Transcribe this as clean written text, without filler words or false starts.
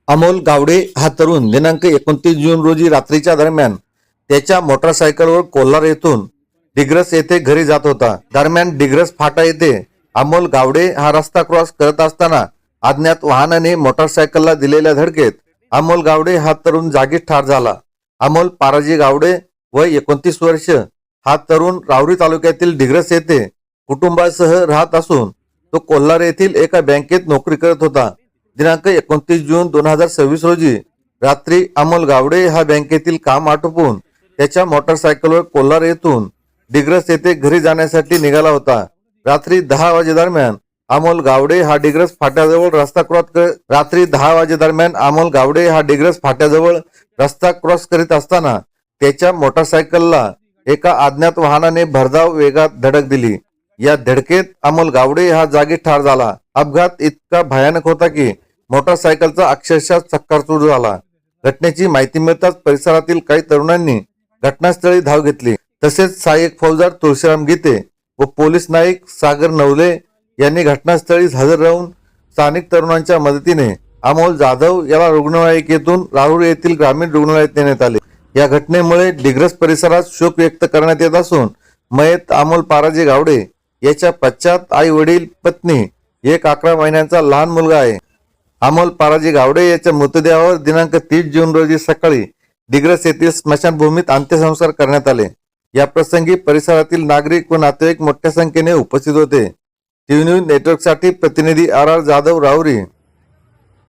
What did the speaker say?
अमोल गावडे हा तरुण दिनांक 29 जून रोजी रात्रीच्या दरम्यान त्याच्या मोटरसायकलवर कोल्हार येथून डिग्रस येथे घरी जात होता। दरम्यान डिग्रस फाटा येथे अमोल गावडे हा रस्ता क्रॉस करत असताना अज्ञात वाहनाने मोटरसायकलला दिलेल्या धडकेत अमोल गावडे हा तरुण जागीच ठार झाला। अमोल पाराजी गावडे वय 29 वर्ष हा तरुण राहुरी तालुक्यातील डिग्रस येथे कुटुंबासह राहत असून तो कोल्हार येथील एका बँकेत नोकरी करत होता। दिनांक 29 जून 2026 रोजी रात्री अमोल गावडे हा बँकेतील काम आटोपून त्याच्या मोटरसायकलवर कोल्हार येथून डिग्रस येथे घरी जाण्यासाठी निघाला होता। रात्री 10 वाजे दरम्यान अमोल गावडे हा डिग्रस फाट्याजवळ रस्ता क्रॉस करीत असताना त्याच्या मोटरसायकलला एका अज्ञात वाहनाने भरधाव वेगात धडक दिली। या धडकेत अमोल गावडे हा जागी ठार झाला। अपघात इतका भयानक होता की मोटरसायकलचा अक्षरशः चक्काचूर झाला। घटनेची माहिती मिळताच परिसरातील काही तरुणांनी घटनास्थळी धाव घेतली। तसेच सहाय्यक फौजदार तुळशीराम गीते व पोलीस नाईक सागर नवले यांनी घटनास्थळी हजर राहून स्थानिक तरुणांच्या मदतीने अमोल जाधव याला रुग्णवाहिकेतून राहुरी येथील ग्रामीण रुग्णालयात नेण्यात आले। या घटनेमुळे डिग्रस परिसरात शोक व्यक्त करण्यात येत असून मयत अमोल पाराजी गावडे याच्या पश्चात आई वडील पत्नी एक 11 महिन्यांचा लहान मुलगा आहे। अमोल पाराजी गावडे याच्या मृतदेहावर दिनांक 30 जून रोजी सकाळी डिग्रस येथील स्मशानभूमीत अंत्यसंस्कार करण्यात आले। या प्रसंगी परिसरातील नागरिक व नातेवाईक मोठ्या संख्येने उपस्थित होते। टीव्ही न्यूज नेटवर्कसाठी प्रतिनिधी RR जाधव राहुरी।